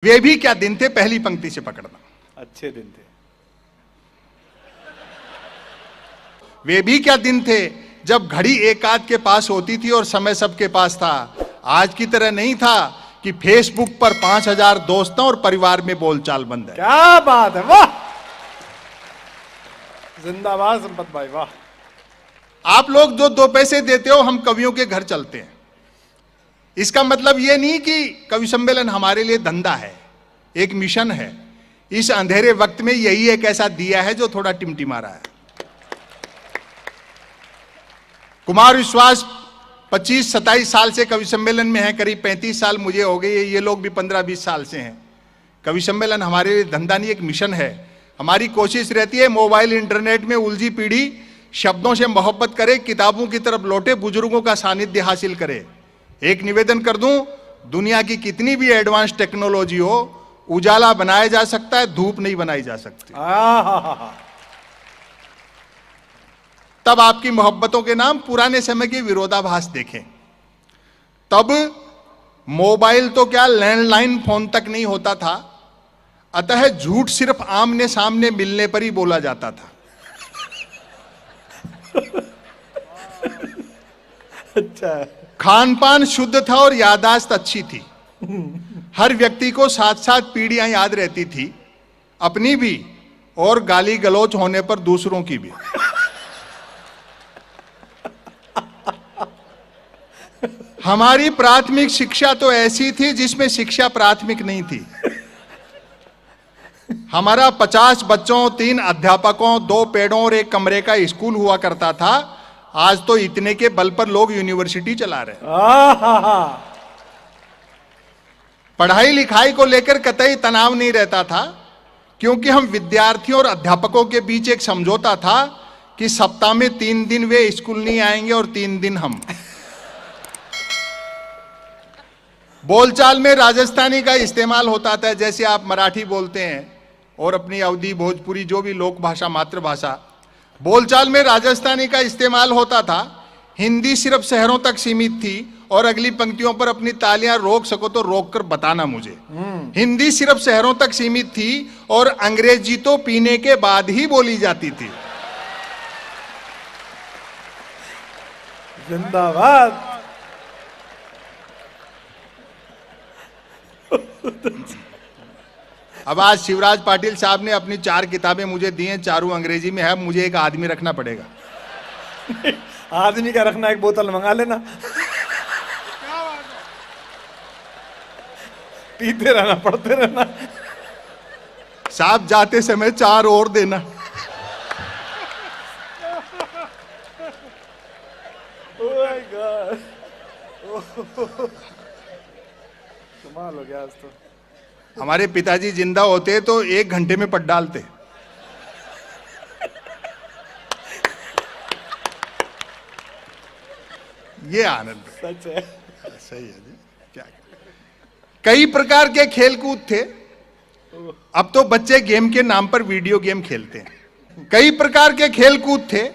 वे भी क्या दिन थे, पहली पंक्ति से पकड़ना। अच्छे दिन थे। वे भी क्या दिन थे जब घड़ी एक आध के पास होती थी और समय सबके पास था। आज की तरह नहीं था कि फेसबुक पर 5000 दोस्तों और परिवार में बोलचाल बंद है। क्या बात है, वाह, जिंदाबाद संपत भाई, वाह। आप लोग जो 2 पैसे देते हो, हम कवियों के घर चलते हैं। इसका मतलब यह नहीं कि कवि सम्मेलन हमारे लिए धंधा है, एक मिशन है। इस अंधेरे वक्त में यही एक ऐसा दिया है जो थोड़ा टिमटिमा रहा है। कुमार विश्वास 25-27 साल से कवि सम्मेलन में है, करीब 35 साल मुझे हो गए, ये लोग भी 15-20 साल से हैं। कवि सम्मेलन हमारे लिए धंधा नहीं, एक मिशन है। हमारी कोशिश रहती है मोबाइल इंटरनेट में उलझी पीढ़ी शब्दों से मोहब्बत करे, किताबों की तरफ लौटे, बुजुर्गों का सानिध्य हासिल करे। एक निवेदन कर दूं, दुनिया की कितनी भी एडवांस टेक्नोलॉजी हो, उजाला बनाया जा सकता है, धूप नहीं बनाई जा सकती। तब आपकी मोहब्बतों के नाम पुराने समय के विरोधाभास देखें। तब मोबाइल तो क्या, लैंडलाइन फोन तक नहीं होता था, अतः झूठ सिर्फ आमने सामने मिलने पर ही बोला जाता था। अच्छा। खान पान शुद्ध था और याददाश्त अच्छी थी। हर व्यक्ति को 7-7 पीढ़ियां याद रहती थी, अपनी भी और गाली गलौच होने पर दूसरों की भी। हमारी प्राथमिक शिक्षा तो ऐसी थी जिसमें शिक्षा प्राथमिक नहीं थी। हमारा 50 बच्चों, 3 अध्यापकों, 2 पेड़ों और 1 कमरे का स्कूल हुआ करता था। आज तो इतने के बल पर लोग यूनिवर्सिटी चला रहे हैं। पढ़ाई लिखाई को लेकर कतई तनाव नहीं रहता था, क्योंकि हम विद्यार्थियों और अध्यापकों के बीच एक समझौता था कि सप्ताह में 3 दिन वे स्कूल नहीं आएंगे और 3 दिन हम। बोलचाल में राजस्थानी का इस्तेमाल होता था, जैसे आप मराठी बोलते हैं और अपनी अवधी, भोजपुरी, जो भी लोक भाषा, मातृभाषा, बोलचाल में राजस्थानी का इस्तेमाल होता था। हिंदी सिर्फ शहरों तक सीमित थी और अगली पंक्तियों पर अपनी तालियां रोक सको तो रोक कर बताना मुझे। हिंदी सिर्फ शहरों तक सीमित थी और अंग्रेजी तो पीने के बाद ही बोली जाती थी। जिंदाबाद। अब आज शिवराज पाटिल साहब ने अपनी 4 किताबें मुझे दी हैं, चारों अंग्रेजी में है। मुझे एक आदमी रखना पड़ेगा। आदमी का रखना, एक बोतल मंगा लेना, पीते रहना, पढ़ते रहना। साहब जाते समय 4 और देना। कमाल हो गया आज तो। हमारे पिताजी जिंदा होते तो 1 घंटे में पट डालते। ये आनंद सच है। सही है जी। क्या कई प्रकार के खेल कूद थे, अब तो बच्चे गेम के नाम पर वीडियो गेम खेलते हैं। कई प्रकार के खेल कूद थे,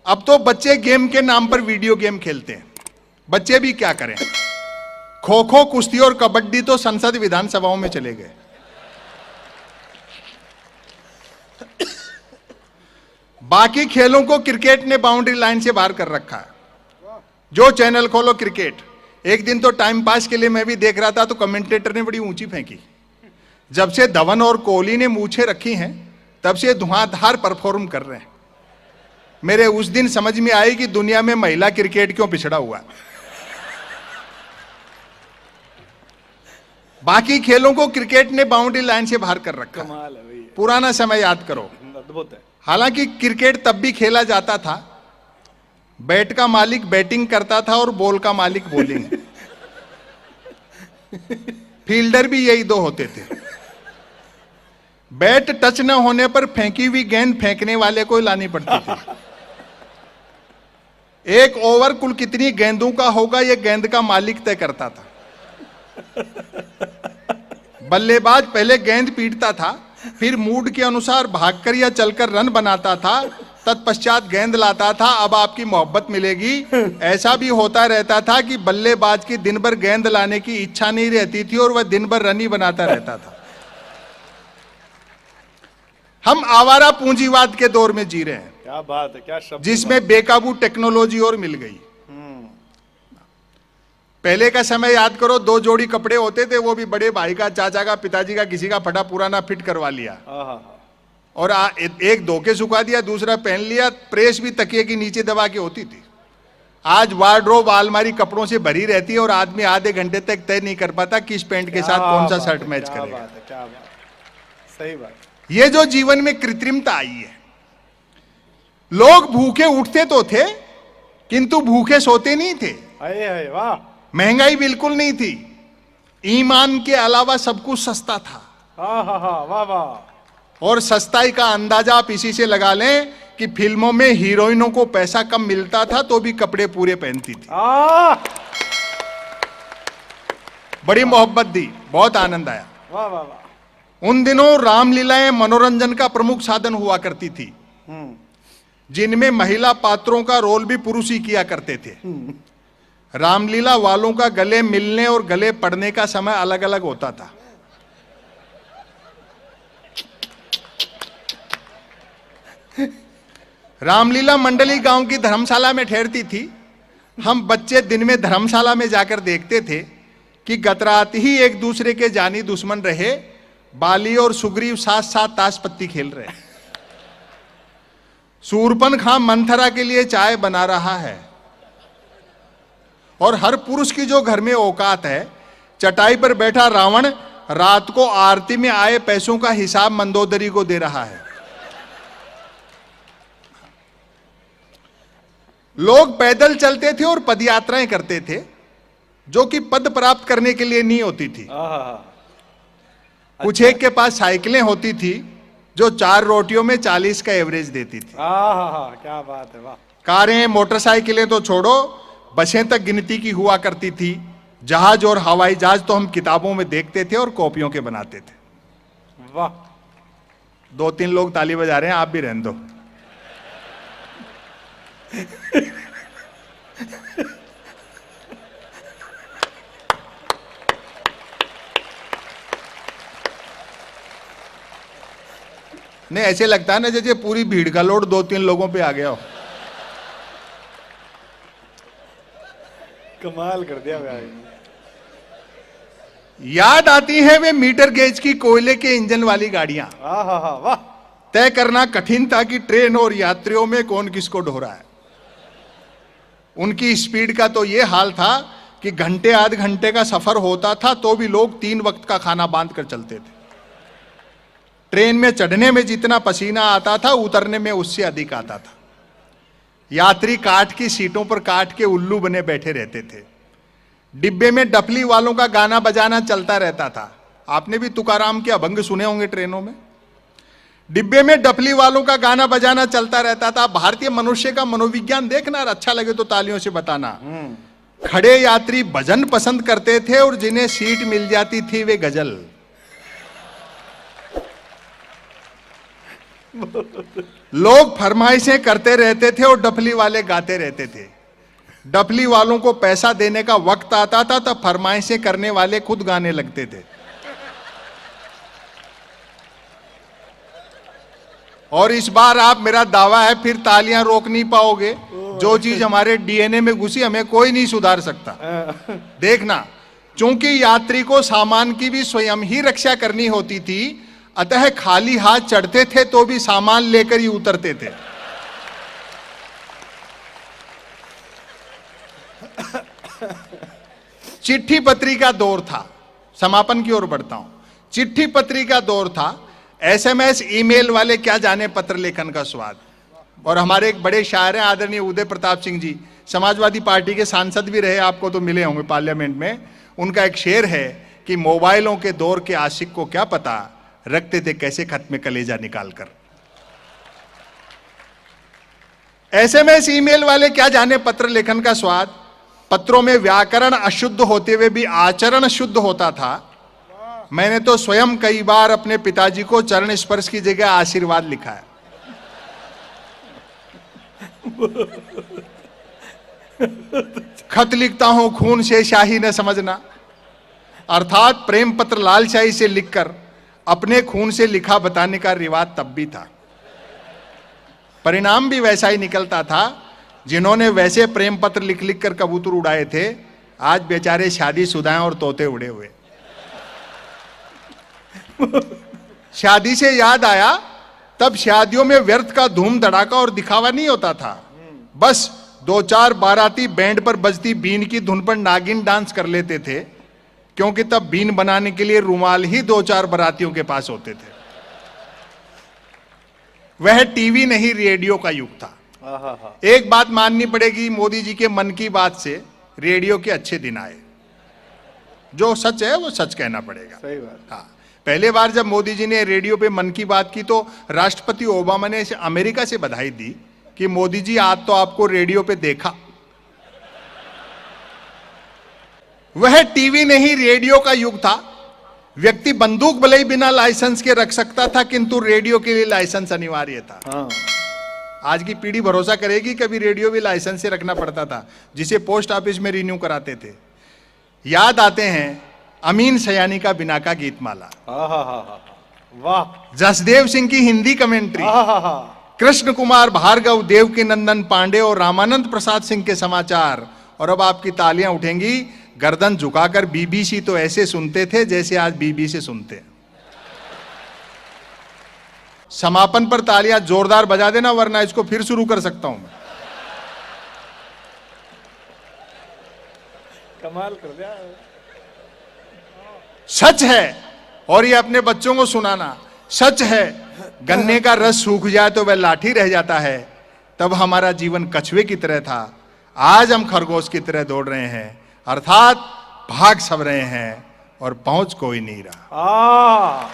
अब तो बच्चे गेम के नाम पर वीडियो गेम खेलते हैं। बच्चे भी क्या करें, खो खो, कुश्ती और कबड्डी तो संसद विधानसभाओं में चले गए। बाकी खेलों को क्रिकेट ने बाउंड्री लाइन से बाहर कर रखा है। जो चैनल खोलो क्रिकेट। एक दिन तो टाइम पास के लिए मैं भी देख रहा था, तो कमेंटेटर ने बड़ी ऊंची फेंकी, जब से धवन और कोहली ने मूछें रखी हैं तब से धुआंधार परफॉर्म कर रहे हैं। मेरे उस दिन समझ में आई कि दुनिया में महिला क्रिकेट क्यों पिछड़ा हुआ है। बाकी खेलों को क्रिकेट ने बाउंड्री लाइन से बाहर कर रखा। कमाल है भैया। पुराना समय याद करो। अद्भुत है। हालांकि क्रिकेट तब भी खेला जाता था, बैट का मालिक बैटिंग करता था और बॉल का मालिक बॉलिंग। फील्डर भी यही 2 होते थे। बैट टच न होने पर फेंकी हुई गेंद फेंकने वाले को लानी पड़ती थी। एक ओवर कुल कितनी गेंदों का होगा, यह गेंद का मालिक तय करता था। बल्लेबाज पहले गेंद पीटता था, फिर मूड के अनुसार भागकर या चलकर रन बनाता था तत्पश्चात गेंद लाता था, अब आपकी मोहब्बत मिलेगी। ऐसा भी होता रहता था कि बल्लेबाज की दिन भर गेंद लाने की इच्छा नहीं रहती थी और वह दिन भर रन ही बनाता रहता था। हम आवारा पूंजीवाद के दौर में जी रहे हैं। क्या बात है, क्या शब्द, जिसमें बेकाबू टेक्नोलॉजी और मिल गई। पहले का समय याद करो, 2 जोड़ी कपड़े होते थे, वो भी बड़े भाई का, चाचा का, पिताजी का, किसी का फटा पुराना फिट करवा लिया और एक धो के सुखा दिया, दूसरा पहन लिया। प्रेस भी तकिए की नीचे दबा के होती थी। आज वार्डरोब अलमारी कपड़ों से भरी रहती है और आदमी आधे घंटे तक तय नहीं कर पाता किस पैंट के साथ कौन सा शर्ट मैच करेगा। क्या बात, सही बात। ये जो जीवन में कृत्रिमता आई है, लोग भूखे उठते तो थे किंतु भूखे सोते नहीं थे। अरे वाह, महंगाई बिल्कुल नहीं थी, ईमान के अलावा सब कुछ सस्ता था। वाह वाह। और सस्ताई का अंदाजा आप इसी से लगा लें कि फिल्मों में हीरोइनों को पैसा कम मिलता था तो भी कपड़े पूरे पहनती थी। बड़ी मोहब्बत दी, बहुत आनंद आया। वाह वाह वाह। उन दिनों रामलीलाएं मनोरंजन का प्रमुख साधन हुआ करती थी, जिनमें महिला पात्रों का रोल भी पुरुष ही किया करते थे। रामलीला वालों का गले मिलने और गले पड़ने का समय अलग अलग होता था। रामलीला मंडली गांव की धर्मशाला में ठहरती थी। हम बच्चे दिन में धर्मशाला में जाकर देखते थे कि गत रात ही एक दूसरे के जानी दुश्मन रहे बाली और सुग्रीव साथ साथ ताश पत्ती खेल रहे। सूरपन खां मंथरा के लिए चाय बना रहा है और हर पुरुष की जो घर में औकात है, चटाई पर बैठा रावण रात को आरती में आए पैसों का हिसाब मंदोदरी को दे रहा है। लोग पैदल चलते थे और पदयात्राएं करते थे, जो कि पद प्राप्त करने के लिए नहीं होती थी। कुछ एक के पास साइकिलें होती थी जो 4 रोटियों में 40 का एवरेज देती थी। क्या बात है, वाह। कारें मोटरसाइकिलें तो छोड़ो, बसें तक गिनती की हुआ करती थी। जहाज और हवाई जहाज तो हम किताबों में देखते थे और कॉपियों के बनाते थे। वाह। 2-3 लोग ताली बजा रहे हैं, आप भी रहने दो। नहीं, ऐसे लगता है ना जैसे पूरी भीड़ का लोड 2-3 लोगों पे आ गया हो। कमाल कर दिया भाई। याद आती है वे मीटर गेज की कोयले के इंजन वाली गाड़ियां। वाह। तय करना कठिन था कि ट्रेन और यात्रियों में कौन किसको ढो रहा है। उनकी स्पीड का तो यह हाल था कि घंटे आध घंटे का सफर होता था तो भी लोग 3 वक्त का खाना बांध कर चलते थे। ट्रेन में चढ़ने में जितना पसीना आता था, उतरने में उससे अधिक आता था। यात्री काठ की सीटों पर काठ के उल्लू बने बैठे रहते थे। डिब्बे में डफली वालों का गाना बजाना चलता रहता था। आपने भी तुकाराम के अभंग सुने होंगे ट्रेनों में। डिब्बे में डफली वालों का गाना बजाना चलता रहता था। भारतीय मनुष्य का मनोविज्ञान देखना, और अच्छा लगे तो तालियों से बताना। खड़े यात्री भजन पसंद करते थे और जिन्हें सीट मिल जाती थी वे गजल। लोग फरमाइशें करते रहते थे और डफली वाले गाते रहते थे। डफली वालों को पैसा देने का वक्त आता था तब फरमाइशें करने वाले खुद गाने लगते थे। और इस बार आप, मेरा दावा है, फिर तालियां रोक नहीं पाओगे। जो चीज हमारे डीएनए में घुसी हमें कोई नहीं सुधार सकता। देखना, चूंकि यात्री को सामान की भी स्वयं ही रक्षा करनी होती थी, अतः खाली हाथ चढ़ते थे तो भी सामान लेकर ही उतरते थे। चिट्ठी पत्री का दौर था। समापन की ओर बढ़ता हूं। चिट्ठी पत्री का दौर था। एसएमएस ईमेल वाले क्या जाने पत्र लेखन का स्वाद। और हमारे एक बड़े शायर हैं आदरणीय उदय प्रताप सिंह जी, समाजवादी पार्टी के सांसद भी रहे, आपको तो मिले होंगे पार्लियामेंट में। उनका एक शेर है कि मोबाइलों के दौर के आशिक को क्या पता, रखते थे कैसे खत में कलेजा निकालकर। एसएमएस ईमेल वाले क्या जाने पत्र लेखन का स्वाद। पत्रों में व्याकरण अशुद्ध होते हुए भी आचरण शुद्ध होता था। मैंने तो स्वयं कई बार अपने पिताजी को चरण स्पर्श की जगह आशीर्वाद लिखा है। खत लिखता हूं खून से शाही न समझना, अर्थात प्रेम पत्र लाल शाही से लिखकर अपने खून से लिखा बताने का रिवाज तब भी था। परिणाम भी वैसा ही निकलता था। जिन्होंने वैसे प्रेम पत्र लिख लिख कर कबूतर उड़ाए थे, आज बेचारे शादीशुदा और तोते उड़े हुए। शादी से याद आया, तब शादियों में व्यर्थ का धूम धड़ाका और दिखावा नहीं होता था। बस 2-4 बाराती बैंड पर बजती बीन की धुन पर नागिन डांस कर लेते थे, क्योंकि तब बीन बनाने के लिए रुमाल ही 2-4 बारातियों के पास होते थे। वह टीवी नहीं रेडियो का युग था। एक बात माननी पड़ेगी, मोदी जी के मन की बात से रेडियो के अच्छे दिन आए। जो सच है वो सच कहना पड़ेगा। सही बात। हाँ, पहले बार जब मोदी जी ने रेडियो पे मन की बात की तो राष्ट्रपति ओबामा ने अमेरिका से बधाई दी कि मोदी जी आज तो आपको रेडियो पे देखा। वह टीवी नहीं रेडियो का युग था। व्यक्ति बंदूक भले ही बिना लाइसेंस के रख सकता था, किंतु रेडियो के लिए लाइसेंस अनिवार्य था। हाँ। आज की पीढ़ी भरोसा करेगी, कभी रेडियो भी लाइसेंस से रखना पड़ता था, जिसे पोस्ट ऑफिस में रिन्यू कराते थे। याद आते हैं अमीन सयानी का बिना का गीतमाला, वाह। जसदेव सिंह की हिंदी कमेंट्री, कृष्ण कुमार भार्गव, देवकी नंदन पांडे और रामानंद प्रसाद सिंह के समाचार। और अब आपकी तालियां उठेंगी, गर्दन झुकाकर बीबीसी तो ऐसे सुनते थे जैसे आज बीबीसी सुनते हैं। समापन पर तालियां जोरदार बजा देना, वरना इसको फिर शुरू कर सकता हूं मैं। कमाल कर दिया। सच है, और ये अपने बच्चों को सुनाना। सच है, गन्ने का रस सूख जाए तो वह लाठी रह जाता है। तब हमारा जीवन कछुए की तरह था, आज हम खरगोश की तरह दौड़ रहे हैं। अर्थात भाग सब रहे हैं और पहुंच कोई नहीं रहा।